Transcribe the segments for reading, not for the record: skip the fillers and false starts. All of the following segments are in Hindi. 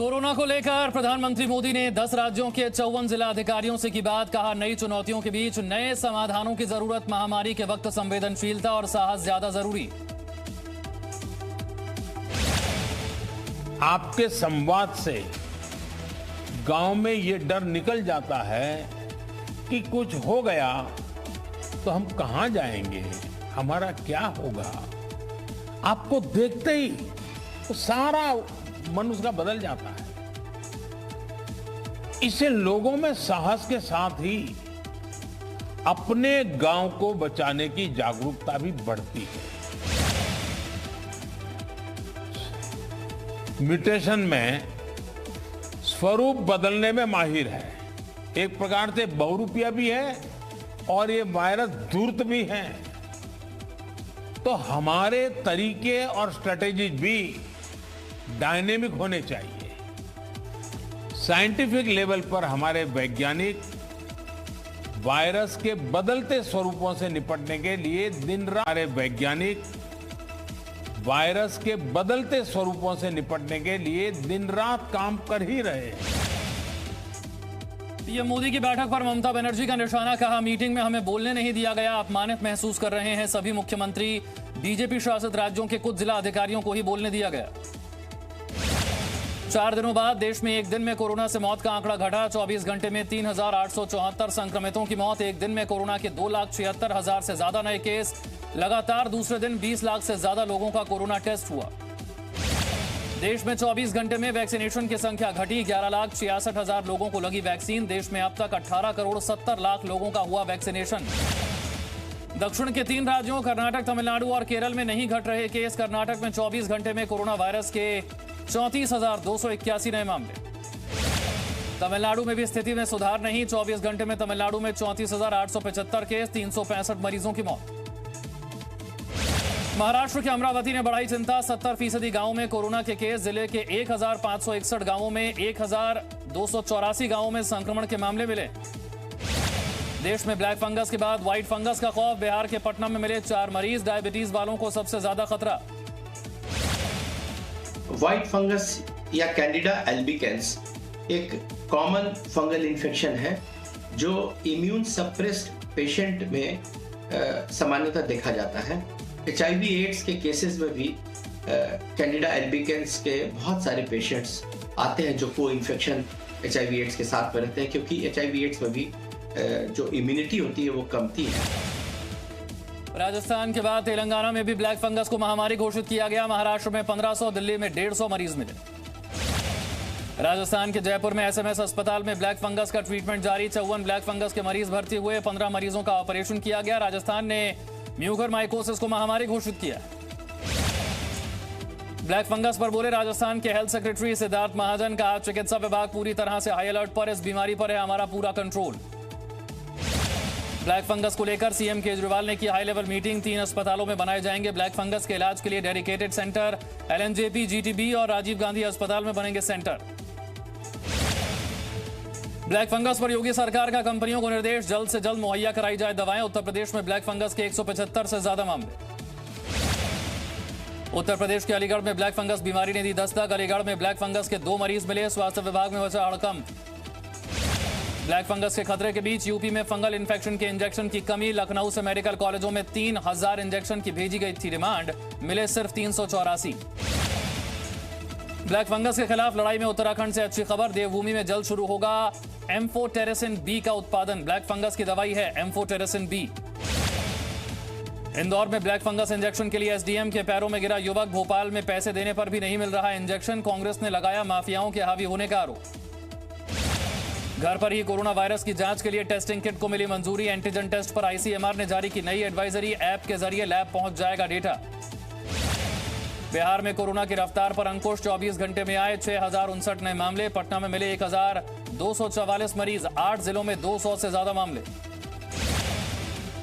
कोरोना को लेकर प्रधानमंत्री मोदी ने 10 राज्यों के 54 जिला अधिकारियों से की बात। कहा, नई चुनौतियों के बीच नए समाधानों की जरूरत। महामारी के वक्त संवेदनशीलता और साहस ज्यादा जरूरी। आपके संवाद से गांव में ये डर निकल जाता है कि कुछ हो गया तो हम कहां जाएंगे, हमारा क्या होगा। आपको देखते ही तो सारा मन उसका बदल जाता है। इससे लोगों में साहस के साथ ही अपने गांव को बचाने की जागरूकता भी बढ़ती है। म्यूटेशन में स्वरूप बदलने में माहिर है, एक प्रकार से बहुरूपिया भी है और ये वायरस धूर्त भी है। तो हमारे तरीके और स्ट्रेटेजीज भी डायनेमिक होने चाहिए। साइंटिफिक लेवल पर हमारे वैज्ञानिक वायरस के बदलते स्वरूपों से निपटने के लिए दिन रात दिन रात काम कर ही रहे हैं। पीएम मोदी की बैठक पर ममता बनर्जी का निशाना। कहा, मीटिंग में हमें बोलने नहीं दिया गया, अपमानित महसूस कर रहे हैं सभी मुख्यमंत्री। बीजेपी शासित राज्यों के कुछ जिला अधिकारियों को ही बोलने दिया गया। 4 दिनों बाद देश में एक दिन में कोरोना से मौत का आंकड़ा घटा। 24 घंटे में 3,874 संक्रमितों की मौत। एक दिन में कोरोना के 2,76,000 से ज्यादा नए केस। लगातार दूसरे दिन 20 लाख से ज्यादा लोगों का कोरोना टेस्ट हुआ। देश में 24 घंटे में वैक्सीनेशन की संख्या घटी। 11,66,000 लोगों को लगी वैक्सीन। देश में अब तक 18 करोड़ 70 लाख लोगों का हुआ वैक्सीनेशन। दक्षिण के 3 राज्यों कर्नाटक, तमिलनाडु और केरल में नहीं घट रहे केस। कर्नाटक में 24 घंटे में कोरोना वायरस के 34,281 नए मामले। तमिलनाडु में भी स्थिति में सुधार नहीं। 24 घंटे में तमिलनाडु में 34,875 केस, 365 मरीजों की मौत। महाराष्ट्र के अमरावती ने बढ़ाई चिंता। 70% गांवों में कोरोना के केस। जिले के 1,561 गांवों में 1,284 गांवों में संक्रमण के मामले मिले। देश में ब्लैक फंगस के बाद व्हाइट फंगस का खौफ। बिहार के पटना में मिले 4 मरीज। डायबिटीज वालों को सबसे ज्यादा खतरा। व्हाइट फंगस या कैंडिडा एल्बिकेंस एक कॉमन फंगल इन्फेक्शन है जो इम्यून सप्रेस्ड पेशेंट में सामान्यतः देखा जाता है। HIV एड्स के केसेस में भी कैंडिडा एल्बिकेंस के बहुत सारे पेशेंट्स आते हैं जो को इन्फेक्शन HIV एड्स के साथ में रहते हैं, क्योंकि HIV एड्स में भी जो इम्यूनिटी होती है वो कमती है। राजस्थान के बाद तेलंगाना में भी ब्लैक फंगस को महामारी घोषित किया गया। महाराष्ट्र में 1500, दिल्ली में 150 मरीज मिले। राजस्थान के जयपुर में SMS अस्पताल में ब्लैक फंगस का ट्रीटमेंट जारी। 54 ब्लैक फंगस के मरीज भर्ती हुए। 15 मरीजों का ऑपरेशन किया गया। राजस्थान ने म्यूकरमाइकोसिस को महामारी घोषित किया। ब्लैक फंगस पर बोले राजस्थान के हेल्थ सेक्रेटरी सिद्धार्थ महाजन। कहा, चिकित्सा विभाग पूरी तरह से हाई अलर्ट पर। इस बीमारी पर है हमारा पूरा कंट्रोल। ब्लैक फंगस को लेकर सीएम केजरीवाल ने की हाई लेवल मीटिंग। 3 अस्पतालों में बनाए जाएंगे ब्लैक फंगस के इलाज के लिए डेडिकेटेड सेंटर। LNJP, GTB और राजीव गांधी अस्पताल में बनेंगे सेंटर। ब्लैक फंगस पर योगी सरकार का कंपनियों को निर्देश, जल्द से जल्द मुहैया कराई जाए दवाएं। उत्तर प्रदेश में ब्लैक फंगस के 175 से ज्यादा मामले। उत्तर प्रदेश के अलीगढ़ में ब्लैक फंगस बीमारी ने दी दस्तक। अलीगढ़ में ब्लैक फंगस के 2 मरीज मिले। स्वास्थ्य विभाग में बचा हड़कंप। ब्लैक फंगस के खतरे के बीच यूपी में फंगल इन्फेक्शन के इंजेक्शन की कमी। लखनऊ से मेडिकल कॉलेजों में 3000 इंजेक्शन की भेजी गई थी डिमांड, मिले सिर्फ 384। ब्लैक फंगस के खिलाफ लड़ाई में उत्तराखंड से अच्छी खबर। देवभूमि में जल्द शुरू होगा एम्फोटेरेसिन B का उत्पादन। ब्लैक फंगस की दवाई है एम्फोटेरेसिन B। इंदौर में ब्लैक फंगस इंजेक्शन के लिए SDM के पैरों में गिरा युवक। भोपाल में पैसे देने पर भी नहीं मिल रहा इंजेक्शन। कांग्रेस ने लगाया माफियाओं के हावी होने का आरोप। घर पर ही कोरोना वायरस की जांच के लिए टेस्टिंग किट को मिली मंजूरी। एंटीजन टेस्ट पर ICMR ने जारी की नई एडवाइजरी। ऐप के जरिए लैब पहुंच जाएगा डेटा। बिहार में कोरोना की रफ्तार पर अंकुश। 24 घंटे में आए 6,059 नए मामले। पटना में मिले 1,244 मरीज। 8 जिलों में 200 से ज्यादा मामले।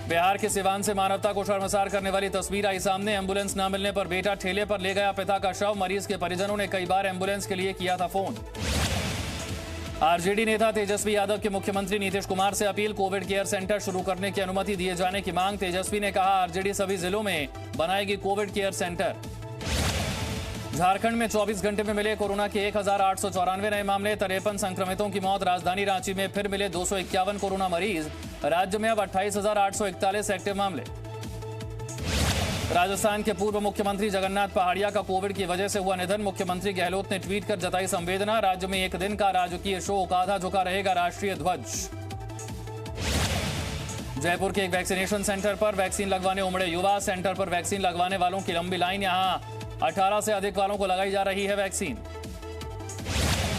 बिहार के सिवान से मानवता को शर्मसार करने वाली तस्वीर आई सामने। एम्बुलेंस न मिलने पर बेटा ठेले पर ले गया पिता का शव। मरीज के परिजनों ने कई बार एम्बुलेंस के लिए किया था फोन। आरजेडी नेता तेजस्वी यादव के मुख्यमंत्री नीतीश कुमार से अपील। कोविड केयर सेंटर शुरू करने की अनुमति दिए जाने की मांग। तेजस्वी ने कहा, आरजेडी सभी जिलों में बनाएगी कोविड केयर सेंटर। झारखंड में 24 घंटे में मिले कोरोना के 1894 नए मामले, 53 संक्रमितों की मौत। राजधानी रांची में फिर मिले 251 कोरोना मरीज। राज्य में अब 28,841 एक्टिव मामले। राजस्थान के पूर्व मुख्यमंत्री जगन्नाथ पहाड़िया का कोविड की वजह से हुआ निधन। मुख्यमंत्री गहलोत ने ट्वीट कर जताई संवेदना। राज्य में एक दिन का राजकीय शोक, आधा झुका रहेगा राष्ट्रीय ध्वज। जयपुर के एक वैक्सीनेशन सेंटर पर वैक्सीन लगवाने उमड़े युवा। सेंटर पर वैक्सीन लगवाने वालों की लंबी लाइन, यहां 18 से अधिक वालों को लगाई जा रही है वैक्सीन।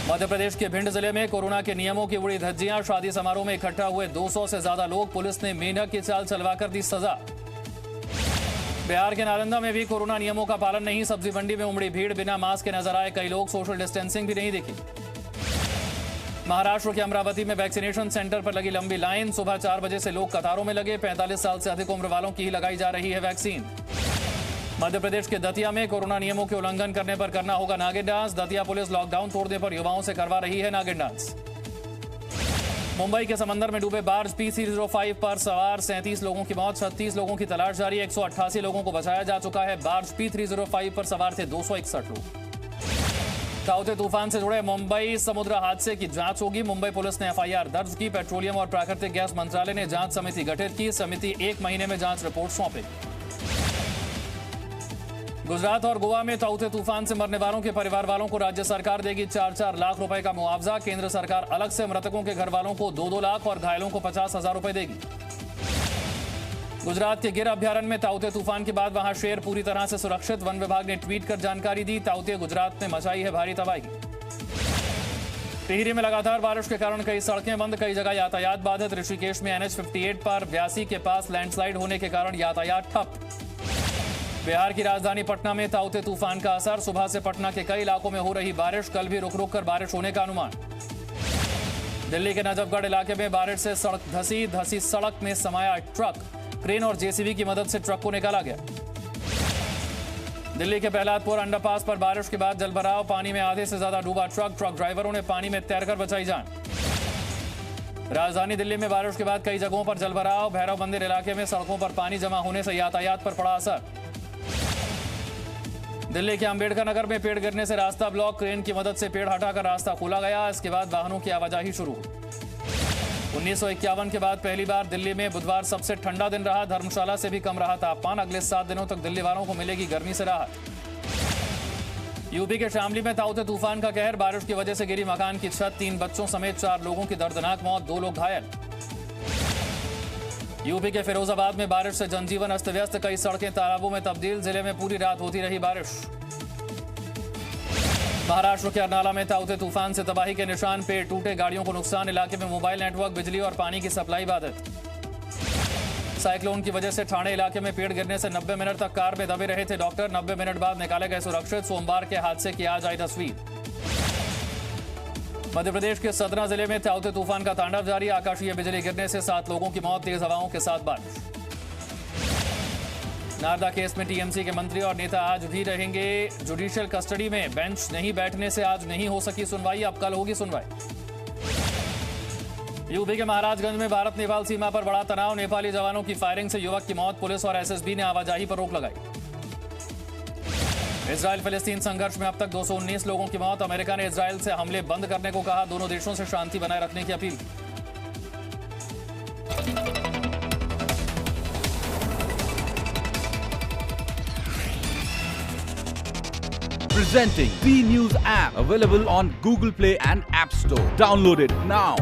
मध्य प्रदेश के भिंड जिले में कोरोना के नियमों की उड़ी धज्जियां। शादी समारोह में इकट्ठा हुए 200 से ज्यादा लोग। पुलिस ने मेंढक की चाल चलवाकर दी सजा। बिहार के नालंदा में भी कोरोना नियमों का पालन नहीं। सब्जी मंडी में उमड़ी भीड़, बिना मास्क के नजर आए कई लोग। सोशल डिस्टेंसिंग भी नहीं दिखी। महाराष्ट्र के अमरावती में वैक्सीनेशन सेंटर पर लगी लंबी लाइन। सुबह 4 बजे से लोग कतारों में लगे। 45 साल से अधिक उम्र वालों की ही लगाई जा रही है वैक्सीन। मध्य प्रदेश के दतिया में कोरोना नियमों के उल्लंघन करने पर करना होगा नागिन डांस। दतिया पुलिस लॉकडाउन तोड़ने पर युवाओं से करवा रही है नागिन डांस। मुंबई के समंदर में डूबे बार्ज P305 पर सवार 37 लोगों की मौत, 36 लोगों की तलाश जारी। 188 लोगों को बचाया जा चुका है। बार्ज P305 पर सवार थे 261 लोग। ताउते तूफान से जुड़े मुंबई समुद्र हादसे की जांच होगी। मुंबई पुलिस ने FIR दर्ज की। पेट्रोलियम और प्राकृतिक गैस मंत्रालय ने जांच समिति गठित की। समिति 1 महीने में जांच रिपोर्ट सौंपेगी। गुजरात और गोवा में ताउते तूफान से मरने वालों के परिवार वालों को राज्य सरकार देगी 4-4 लाख रुपए का मुआवजा। केंद्र सरकार अलग से मृतकों के घर वालों को 2-2 लाख और घायलों को 50,000 रुपए देगी। गुजरात के गिर अभ्यारण्य में ताउते तूफान के बाद वहां शेर पूरी तरह से सुरक्षित। वन विभाग ने ट्वीट कर जानकारी दी। ताउते गुजरात में मचाई है भारी तबाही। टिहरी में लगातार बारिश के कारण कई सड़कें बंद, कई जगह यातायात बाधित। ऋषिकेश में NH58 पर व्यासी के पास लैंडस्लाइड होने के कारण यातायात ठप। बिहार की राजधानी पटना में ताउते तूफान का असर। सुबह से पटना के कई इलाकों में हो रही बारिश। कल भी रुक रुक कर बारिश होने का अनुमान। दिल्ली के नजफगढ़ इलाके में बारिश से सड़क धसी सड़क में समाया ट्रक। क्रेन और JCB की मदद से ट्रक को निकाला गया। दिल्ली के प्रहलादपुर अंडरपास पर बारिश के बाद जलभराव। पानी में आधे से ज्यादा डूबा ट्रक ड्राइवरों ने पानी में तैरकर बचाई जान। राजधानी दिल्ली में बारिश के बाद कई जगहों पर जलभराव। भैरव मंदिर इलाके में सड़कों पर पानी जमा होने से यातायात पर पड़ा असर। दिल्ली के अंबेडकर नगर में पेड़ गिरने से रास्ता ब्लॉक। क्रेन की मदद से पेड़ हटाकर रास्ता खोला गया। इसके बाद वाहनों की आवाजाही शुरू। 1951 के बाद पहली बार दिल्ली में बुधवार सबसे ठंडा दिन रहा। धर्मशाला से भी कम रहा तापमान। अगले 7 दिनों तक दिल्ली वालों को मिलेगी गर्मी से राहत। यूपी के शामली में ताउते तूफान का कहर। बारिश की वजह से गिरी मकान की छत। 3 बच्चों समेत 4 लोगों की दर्दनाक मौत, 2 लोग घायल। यूपी के फिरोजाबाद में बारिश से जनजीवन अस्त व्यस्त। कई सड़कें तालाबों में तब्दील। जिले में पूरी रात होती रही बारिश। महाराष्ट्र के अर्नाला में ताउते तूफान से तबाही के निशान। पेड़ टूटे, गाड़ियों को नुकसान। इलाके में मोबाइल नेटवर्क, बिजली और पानी की सप्लाई बाधित। साइक्लोन की वजह से ठाणे इलाके में पेड़ गिरने से 90 मिनट तक कार में दबे रहे थे डॉक्टर। 90 मिनट बाद निकाले गए सुरक्षित। सोमवार के हादसे की आज आई तस्वीर। मध्य प्रदेश के सतना जिले में ताउते तूफान का तांडव जारी। आकाशीय बिजली गिरने से 7 लोगों की मौत, तेज हवाओं के साथ बारिश। नारदा केस में TMC के मंत्री और नेता आज भी रहेंगे जुडिशियल कस्टडी में। बेंच नहीं बैठने से आज नहीं हो सकी सुनवाई, अब कल होगी सुनवाई। यूपी के महाराजगंज में भारत नेपाल सीमा पर बड़ा तनाव। नेपाली जवानों की फायरिंग से युवक की मौत। पुलिस और SSB ने आवाजाही पर रोक लगाई। इजराइल फिलिस्तीन संघर्ष में अब तक 219 लोगों की मौत। अमेरिका ने इजराइल से हमले बंद करने को कहा। दोनों देशों से शांति बनाए रखने की appeal. Presenting B News app, available on Google Play and App Store. Download it now.